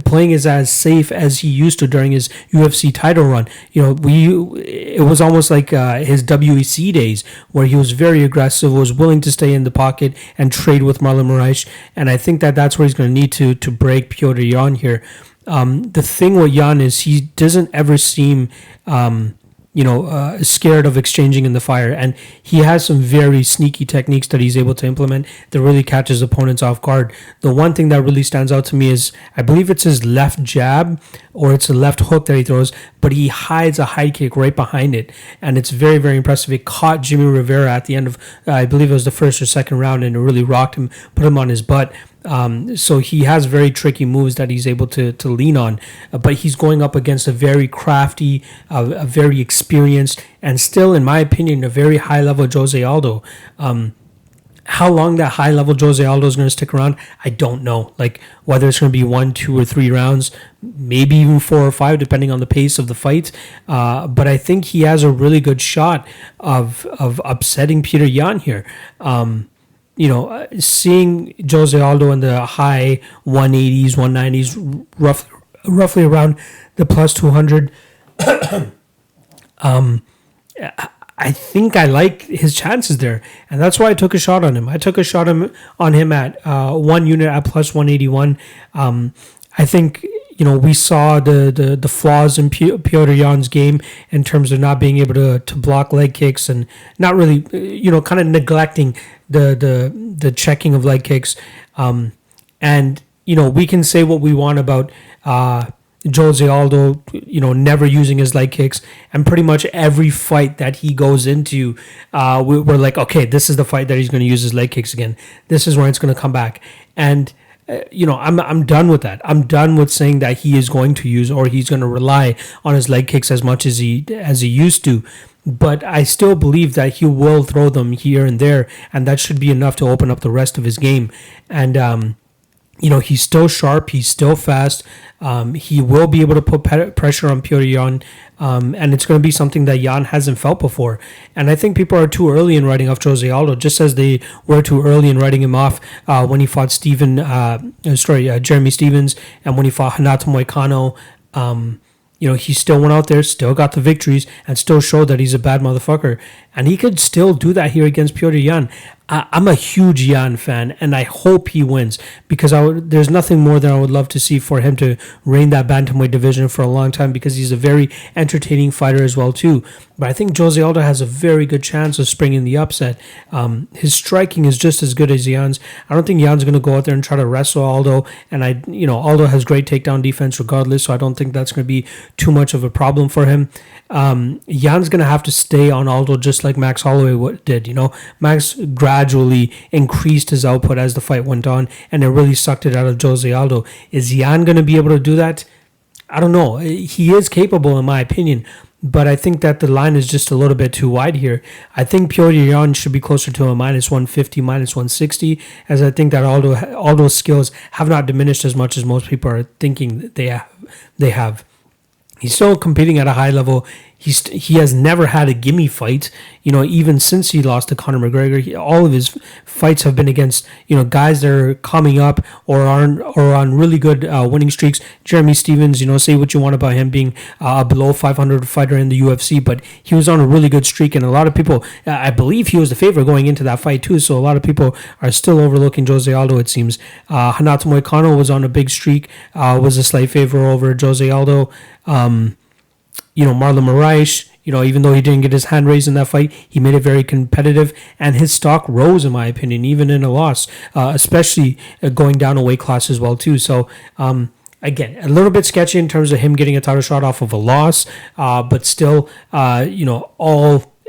playing as safe as he used to during his UFC title run. It was almost like his WEC days, where he was very aggressive, was willing to stay in the pocket and trade with Marlon Moraes, and I think that that's where he's going to need to break Petr Yan here. The thing with Yan is he doesn't ever seem scared of exchanging in the fire, and he has some very sneaky techniques that he's able to implement that really catches opponents off guard. The one thing that really stands out to me is, I believe it's his left jab or it's a left hook that he throws, but he hides a high kick right behind it, and it's very, very impressive. It caught Jimmy Rivera at the end of, I believe it was the first or second round, and it really rocked him, put him on his butt. So he has very tricky moves that he's able to lean on, but he's going up against a very crafty, a very experienced, and still, in my opinion, a very high-level Jose Aldo. How long that high-level Jose Aldo is going to stick around, I don't know. Like, whether it's going to be 1, 2, or 3 rounds, maybe even 4 or 5, depending on the pace of the fight. But I think he has a really good shot of upsetting Petr Yan here. Seeing Jose Aldo in the high 180s, 190s, roughly around the plus 200, I think I like his chances there, and that's why I took a shot on him. I took a shot on him at 1 unit at plus 181. I think we saw the flaws in Petr Yan's game in terms of not being able to block leg kicks and not really, kind of neglecting the checking of leg kicks. And we can say what we want about Jose Aldo, never using his leg kicks, and pretty much every fight that he goes into, we're like, okay, this is the fight that he's going to use his leg kicks again. This is when it's going to come back. And I'm done with that. I'm done with saying that he is going to use, or he's going to rely on his leg kicks as much as he used to. But I still believe that he will throw them here and there, and that should be enough to open up the rest of his game. And He's still sharp. He's still fast. He will be able to put pressure on Petr Yan, and it's going to be something that Yan hasn't felt before. And I think people are too early in writing off Jose Aldo, just as they were too early in writing him off when he fought Jeremy Stevens, and when he fought Renato Moicano. He still went out there, still got the victories, and still showed that he's a bad motherfucker. And he could still do that here against Petr Yan. I'm a huge Yan fan, and I hope he wins, because there's nothing more that I would love to see for him to reign that bantamweight division for a long time, because he's a very entertaining fighter as well too. But I think Jose Aldo has a very good chance of springing the upset. His striking is just as good as Yan's. I don't think Yan's going to go out there and try to wrestle Aldo, and Aldo has great takedown defense regardless, so I don't think that's going to be too much of a problem for him. Yan's going to have to stay on Aldo just like Max Holloway did. Max gradually increased his output as the fight went on, and it really sucked it out of Jose Aldo. Is Yan going to be able to do that? I don't know. He is capable, in my opinion, but I think that the line is just a little bit too wide here. I think Petr Yan should be closer to a -150, -160, as I think that Aldo's skills have not diminished as much as most people are thinking that they have. He's still competing at a high level. He has never had a gimme fight. Even since he lost to Conor McGregor, all of his fights have been against guys that are coming up or on really good winning streaks. Jeremy Stevens, say what you want about him being a below 500 fighter in the UFC, but he was on a really good streak, and a lot of people, I believe he was the favorite going into that fight too. So a lot of people are still overlooking Jose Aldo. It seems Renato Moicano was on a big streak, was a slight favor over Jose Aldo. Marlon Moraes, even though he didn't get his hand raised in that fight, he made it very competitive, and his stock rose, in my opinion, even in a loss, especially going down a weight class as well, too. So, again, a little bit sketchy in terms of him getting a title shot off of a loss, but still,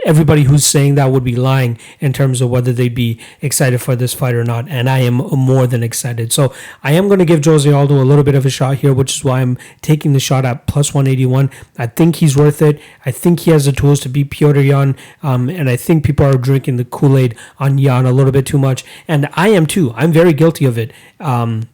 everybody who's saying that would be lying in terms of whether they'd be excited for this fight or not, and I am more than excited. So I am going to give Jose Aldo a little bit of a shot here, which is why I'm taking the shot at +181. I think he's worth it. I think he has the tools to beat Petr Yan, and I think people are drinking the Kool-Aid on Yan a little bit too much, and I am too. I'm very guilty of it. When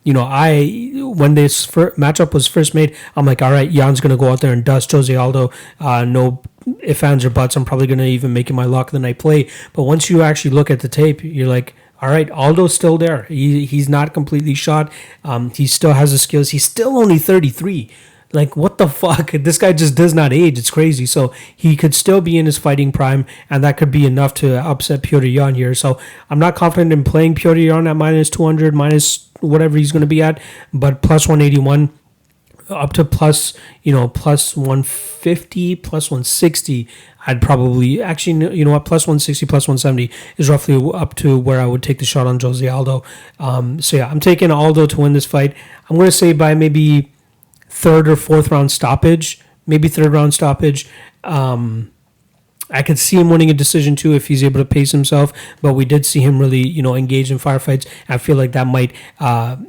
this matchup was first made, I'm like, all right, Yan's going to go out there and dust Jose Aldo. No ifs, ands, or buts. I'm probably going to even make it my lock of the night play. But once you actually look at the tape, you're like, all right, Aldo's still there. He's not completely shot. He still has the skills. He's still only 33. Like, what the fuck? This guy just does not age. It's crazy. So he could still be in his fighting prime, and that could be enough to upset Petr Yan here. So I'm not confident in playing Petr Yan at -200, minus whatever he's going to be at, but +181. Up to +150, +160, I'd probably, actually, you know what, +160, +170 is roughly up to where I would take the shot on Jose Aldo. So yeah, I'm taking Aldo to win this fight. I'm going to say by maybe third or fourth round stoppage, maybe third round stoppage. I could see him winning a decision too if he's able to pace himself, but we did see him really, engage in firefights. I feel like that might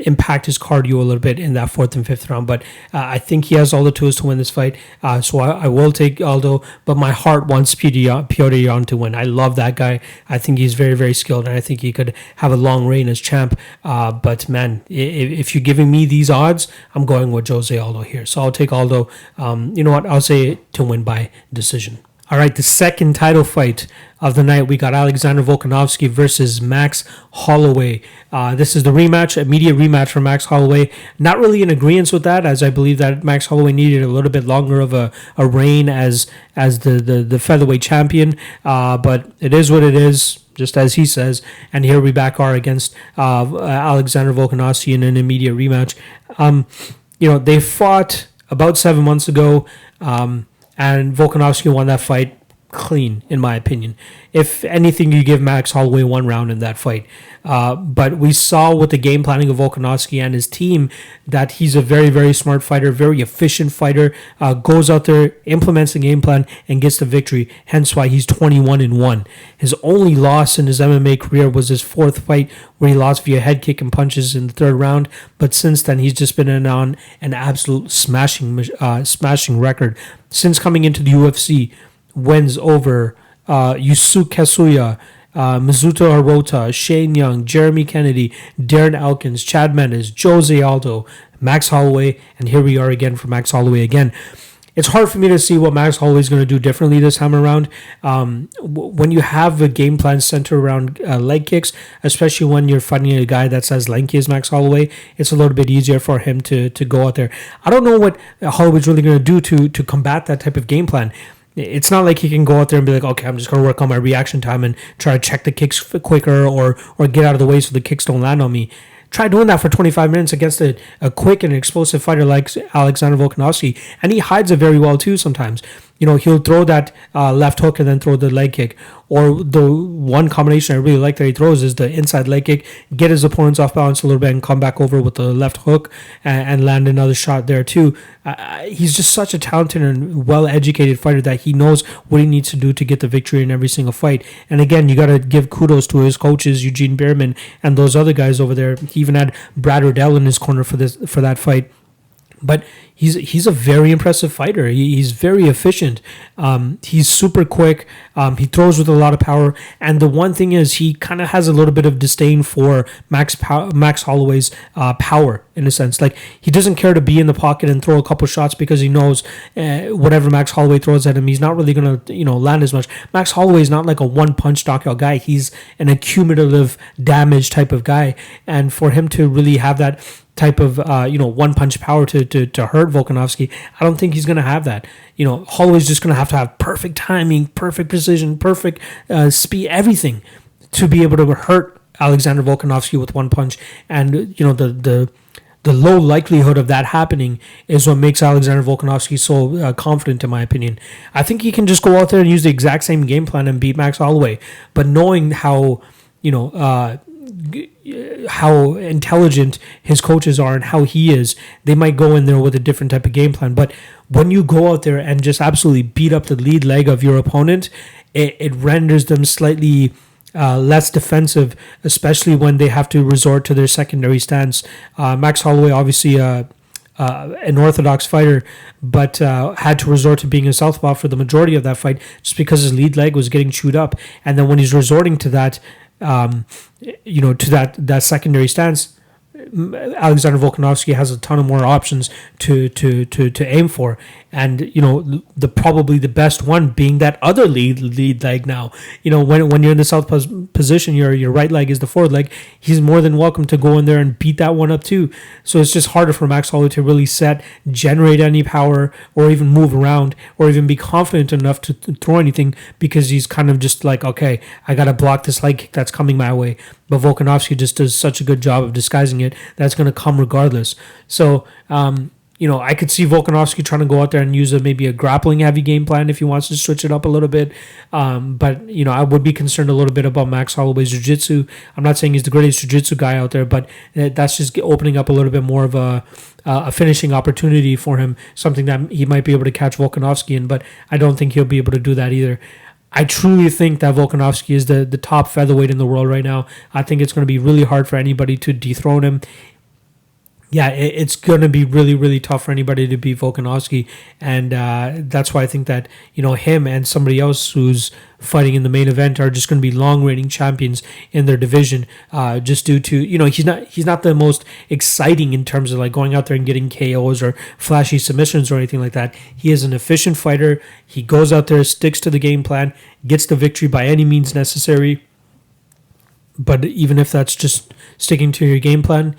impact his cardio a little bit in that fourth and fifth round, but I think he has all the tools to win this fight, so I will take Aldo, but my heart wants Petr Yan to win. I love that guy. I think he's very, very skilled, and I think he could have a long reign as champ, but man, if you're giving me these odds, I'm going with Jose Aldo here, so I'll take Aldo. You know what, I'll say to win by decision. All right, the second title fight of the night, we got Alexander Volkanovski versus Max Holloway. This is the rematch, immediate rematch for Max Holloway. Not really in agreement with that, as I believe that Max Holloway needed a little bit longer of a reign as the featherweight champion. But it is what it is, just as he says. And here we back are against Alexander Volkanovski in an immediate rematch. They fought about 7 months ago. And Volkanovski won that fight clean, in my opinion. If anything, you give Max Holloway one round in that fight. But we saw with the game planning of Volkanovski and his team that he's a very, very smart fighter, very efficient fighter, goes out there, implements the game plan, and gets the victory. Hence why he's 21-1. His only loss in his MMA career was his fourth fight, where he lost via head kick and punches in the third round. But since then, he's just been on an absolute smashing record. Since coming into the UFC, wins over Yusuke Kasuya, Mizuto Hirota, Shane Young, Jeremy Kennedy, Darren Elkins, Chad Mendes, Jose Aldo, Max Holloway, and here we are again for Max Holloway again. It's hard for me to see what Max Holloway is going to do differently this time around. When you have a game plan centered around leg kicks, especially when you're fighting a guy that's as lanky as Max Holloway, it's a little bit easier for him to go out there. I don't know what Holloway's really going to do to combat that type of game plan. It's not like he can go out there and be like, okay, I'm just going to work on my reaction time and try to check the kicks quicker or get out of the way so the kicks don't land on me. Try doing that for 25 minutes against a quick and explosive fighter like Alexander Volkanovski, and he hides it very well too sometimes. He'll throw that left hook and then throw the leg kick. Or the one combination I really like that he throws is the inside leg kick, get his opponents off balance a little bit and come back over with the left hook and land another shot there too. He's just such a talented and well-educated fighter that he knows what he needs to do to get the victory in every single fight. And again, you got to give kudos to his coaches, Eugene Behrman and those other guys over there. He even had Brad Riddell in his corner for that fight. But he's a very impressive fighter. He's very efficient. He's super quick. He throws with a lot of power. And the one thing is he kind of has a little bit of disdain for Max Holloway's power, in a sense. Like, he doesn't care to be in the pocket and throw a couple shots because he knows whatever Max Holloway throws at him, he's not really going to land as much. Max Holloway is not like a one-punch knockout guy. He's an accumulative damage type of guy. And for him to really have that type of one punch power to hurt Volkanovski, I don't think he's going to have that. Holloway's just going to have perfect timing, perfect precision, perfect speed, everything to be able to hurt Alexander Volkanovski with one punch. And the low likelihood of that happening is what makes Alexander Volkanovski so confident, in my opinion. I think he can just go out there and use the exact same game plan and beat Max Holloway, but knowing how intelligent his coaches are and how he is, they might go in there with a different type of game plan. But when you go out there and just absolutely beat up the lead leg of your opponent, it renders them slightly less defensive, especially when they have to resort to their secondary stance. Max Holloway, obviously an orthodox fighter, but had to resort to being a southpaw for the majority of that fight just because his lead leg was getting chewed up. And then when he's resorting to that, to that secondary stance, Alexander Volkanovski has a ton of more options to aim for, and the probably the best one being that other lead leg. Now, when you're in the southpaw position, your right leg is the forward leg. He's more than welcome to go in there and beat that one up too. So it's just harder for Max Holloway to really generate any power, or even move around, or even be confident enough to throw anything, because he's kind of just like, okay, I gotta block this leg kick that's coming my way. But Volkanovski just does such a good job of disguising it that's going to come regardless. So, I could see Volkanovski trying to go out there and use maybe a grappling heavy game plan if he wants to switch it up a little bit. But I would be concerned a little bit about Max Holloway's jiu-jitsu. I'm not saying he's the greatest jiu-jitsu guy out there, but that's just opening up a little bit more of a finishing opportunity for him, something that he might be able to catch Volkanovski in, but I don't think he'll be able to do that either. I truly think that Volkanovski is the top featherweight in the world right now. I think it's going to be really hard for anybody to dethrone him. Yeah, it's going to be really, really tough for anybody to beat Volkanovski. And that's why I think that, him and somebody else who's fighting in the main event are just going to be long-reigning champions in their division, just due to, he's not the most exciting in terms of like going out there and getting KOs or flashy submissions or anything like that. He is an efficient fighter. He goes out there, sticks to the game plan, gets the victory by any means necessary. But even if that's just sticking to your game plan,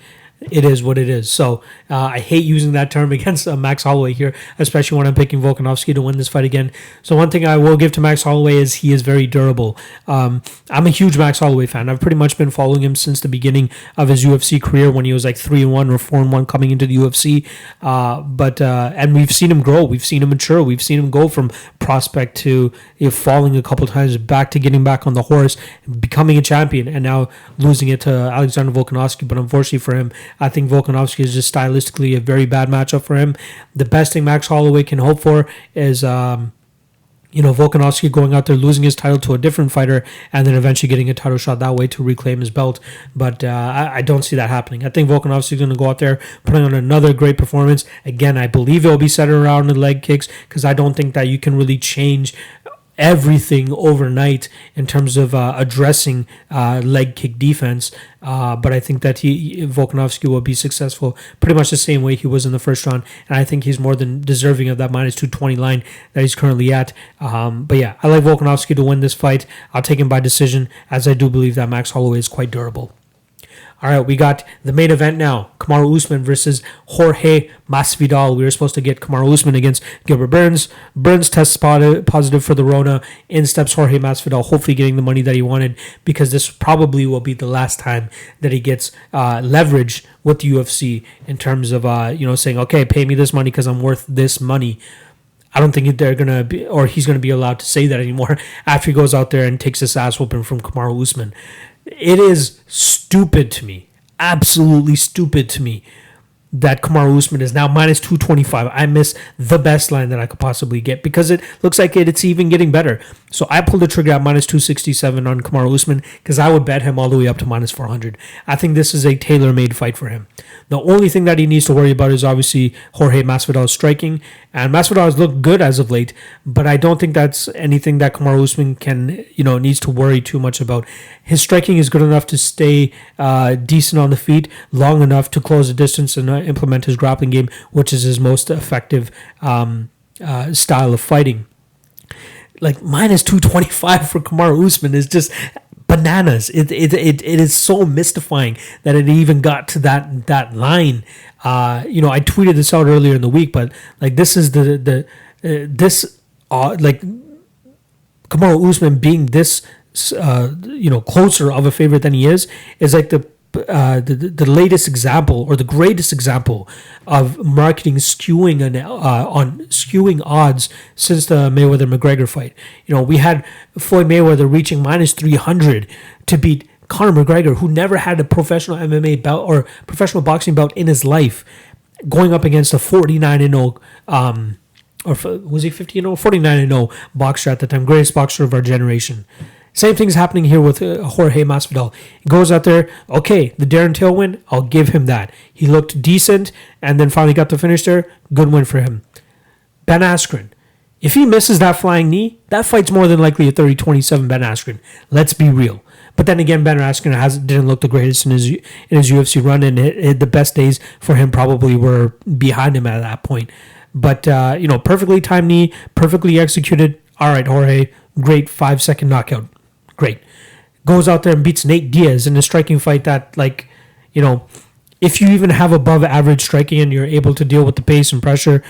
it is what it is. So I hate using that term against Max Holloway here, especially when I'm picking Volkanovski to win this fight again. So one thing I will give to Max Holloway is he is very durable. I'm a huge Max Holloway fan. I've pretty much been following him since the beginning of his UFC career when he was like 3-1 or 4-1 coming into the UFC. And we've seen him grow. We've seen him mature. We've seen him go from prospect to falling a couple times, back to getting back on the horse, becoming a champion, and now losing it to Alexander Volkanovski. But unfortunately for him, I think Volkanovski is just stylistically a very bad matchup for him. The best thing Max Holloway can hope for is, Volkanovski going out there, losing his title to a different fighter, and then eventually getting a title shot that way to reclaim his belt. But I don't see that happening. I think Volkanovski is going to go out there, putting on another great performance. Again, I believe it will be centered around the leg kicks, because I don't think that you can really change everything overnight in terms of addressing leg kick defense. But I think that Volkanovski will be successful pretty much the same way he was in the first round. And I think he's more than deserving of that minus 220 line that he's currently at. But yeah, I like Volkanovski to win this fight. I'll take him by decision, as I do believe that Max Holloway is quite durable. All right, we got the main event now. Kamaru Usman versus Jorge Masvidal. We were supposed to get Kamaru Usman against Gilbert Burns. Burns tests positive for the Rona. In steps Jorge Masvidal, hopefully getting the money that he wanted, because this probably will be the last time that he gets leverage with the UFC in terms of saying, okay, pay me this money because I'm worth this money. I don't think they're going to be, or he's going to be allowed to say that anymore after he goes out there and takes this ass whooping from Kamaru Usman. It is stupid to me, absolutely stupid to me, that Kamaru Usman is now minus 225. I miss the best line that I could possibly get, because it looks like it's even getting better. So I pulled the trigger at minus 267 on Kamaru Usman, because I would bet him all the way up to minus 400. I think this is a tailor-made fight for him. The only thing that he needs to worry about is obviously Jorge Masvidal's striking, and Masvidal has looked good as of late, but I don't think that's anything that Kamaru Usman needs to worry too much about. His striking is good enough to stay decent on the feet, long enough to close the distance and implement his grappling game, which is his most effective style of fighting. Like, minus 225 for Kamaru Usman is just bananas. It is so mystifying that it even got to that line. I tweeted this out earlier in the week, but like, this is Kamaru Usman being this closer of a favorite than he is like the latest example, or the greatest example, of marketing skewing on skewing odds since the Mayweather-McGregor fight. We had Floyd Mayweather reaching minus 300 to beat Conor McGregor, who never had a professional MMA belt or professional boxing belt in his life, going up against a 49-0 or was he 50-0? 49-0 boxer at the time, greatest boxer of our generation. Same thing's happening here with Jorge Masvidal. He goes out there, okay, the Darren Till win, I'll give him that. He looked decent and then finally got the finish there. Good win for him. Ben Askren, if he misses that flying knee, that fight's more than likely a 30-27 Ben Askren. Let's be real. But then again, Ben Askren didn't look the greatest in his UFC run, and the best days for him probably were behind him at that point. But, perfectly timed knee, perfectly executed. All right, Jorge, great 5-second knockout. Great. Goes out there and beats Nate Diaz in a striking fight that, if you even have above average striking and you're able to deal with the pace and pressure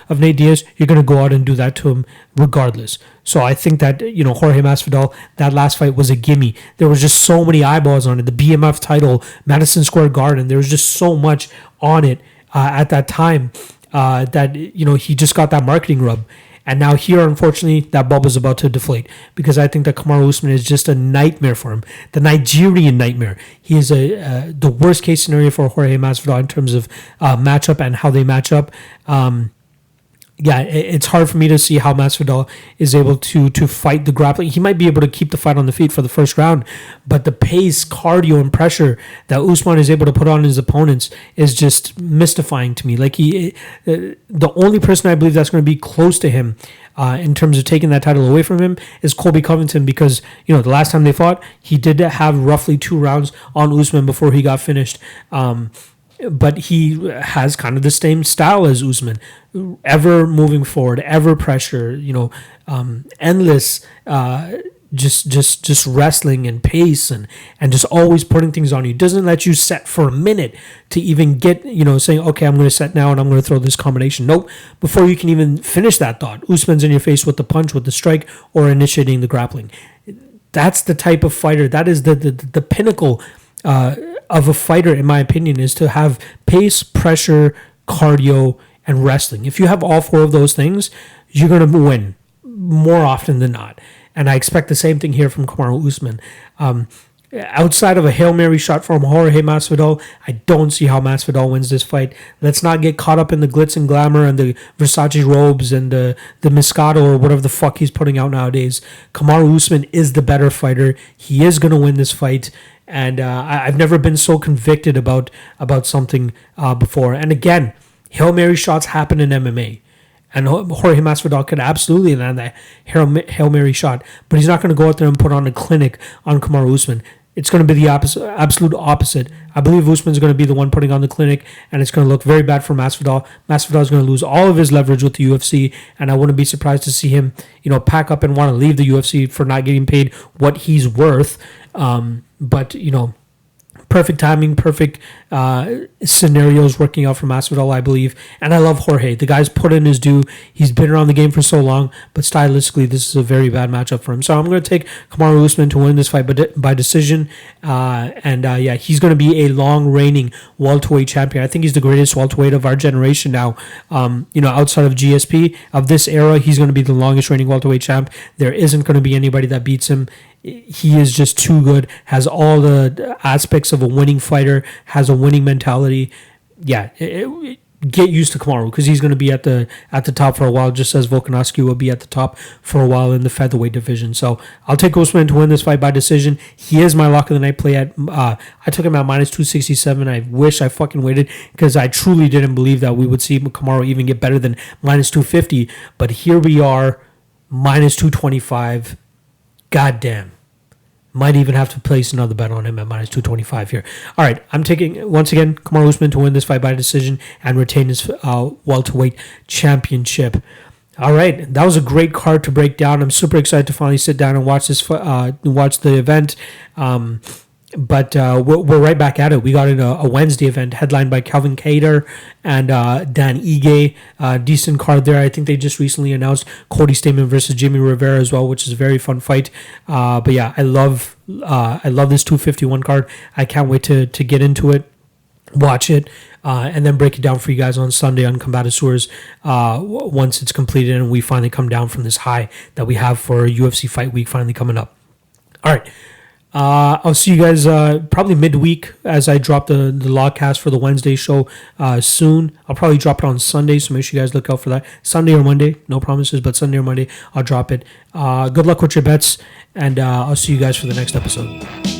of Nate Diaz, you're going to go out and do that to him regardless. So I think that, Jorge Masvidal, that last fight was a gimme. There was just so many eyeballs on it. The BMF title, Madison Square Garden, there was just so much on it at that time that, he just got that marketing rub. And now here, unfortunately, that bubble is about to deflate, because I think that Kamaru Usman is just a nightmare for him. The Nigerian nightmare. He is the worst case scenario for Jorge Masvidal in terms of matchup and how they match up. It's hard for me to see how Masvidal is able to fight the grappling. He might be able to keep the fight on the feet for the first round, but the pace, cardio, and pressure that Usman is able to put on his opponents is just mystifying to me. Like, the only person I believe that's going to be close to him in terms of taking that title away from him is Colby Covington, because the last time they fought, he did have roughly 2 rounds on Usman before he got finished. But he has kind of the same style as Usman, ever moving forward, ever pressure, endless, just wrestling and pace and just always putting things on you. Doesn't let you set for a minute to even get, saying, okay, I'm going to set now and I'm going to throw this combination. Nope. Before you can even finish that thought, Usman's in your face with the punch, with the strike, or initiating the grappling. That's the type of fighter. That is the pinnacle of a fighter, in my opinion, is to have pace, pressure, cardio, and wrestling. If you have all 4 of those things, you're going to win more often than not. And I expect the same thing here from Kamaru Usman. Outside of a Hail Mary shot from Jorge Masvidal, I don't see how Masvidal wins this fight. Let's not get caught up in the glitz and glamour and the Versace robes and the Moscato or whatever the fuck he's putting out nowadays. Kamaru Usman is the better fighter. He is going to win this fight. And I've never been so convicted about something before. And again, Hail Mary shots happen in MMA. And Jorge Masvidal could absolutely land that Hail Mary shot, but he's not going to go out there and put on a clinic on Kamaru Usman. It's going to be the absolute opposite. I believe Usman's going to be the one putting on the clinic, and it's going to look very bad for Masvidal. Masvidal is going to lose all of his leverage with the UFC, and I wouldn't be surprised to see him, pack up and want to leave the UFC for not getting paid what he's worth. But perfect timing, perfect scenarios working out for Masvidal, I believe. And I love Jorge. The guy's put in his due. He's been around the game for so long, but stylistically, this is a very bad matchup for him. So I'm going to take Kamaru Usman to win this fight by decision. He's going to be a long reigning welterweight champion. I think he's the greatest welterweight of our generation now. Outside of GSP, of this era, he's going to be the longest reigning welterweight champ. There isn't going to be anybody that beats him. He is just too good, has all the aspects of a winning fighter, has a winning mentality. Yeah, get used to Kamaru because he's going to be at the top for a while, just as Volkanovski will be at the top for a while in the featherweight division. So I'll take Usman to win this fight by decision. He is my lock of the night play at. I took him at minus 267. I wish I fucking waited because I truly didn't believe that we would see Kamaru even get better than minus 250. But here we are, minus 225. Goddamn. Might even have to place another bet on him at minus 225 here. All right, I'm taking, once again, Kamaru Usman to win this fight by decision and retain his welterweight championship. All right, that was a great card to break down. I'm super excited to finally sit down and watch watch the event. But we're right back at it. We got a Wednesday event headlined by Calvin Kattar and Dan Ige. Decent card there. I think they just recently announced Cody Stamann versus Jimmy Rivera as well, which is a very fun fight. But yeah, I love this 251 card. I can't wait to get into it, watch it, and then break it down for you guys on Sunday on Combatisaurs once it's completed and we finally come down from this high that we have for UFC Fight Week finally coming up. All right. I'll see you guys probably midweek as I drop the Lock-Cast for the Wednesday show soon. I'll probably drop it on Sunday, so make sure you guys look out for that. Sunday or Monday, no promises, but Sunday or Monday, I'll drop it. Good luck with your bets, and I'll see you guys for the next episode.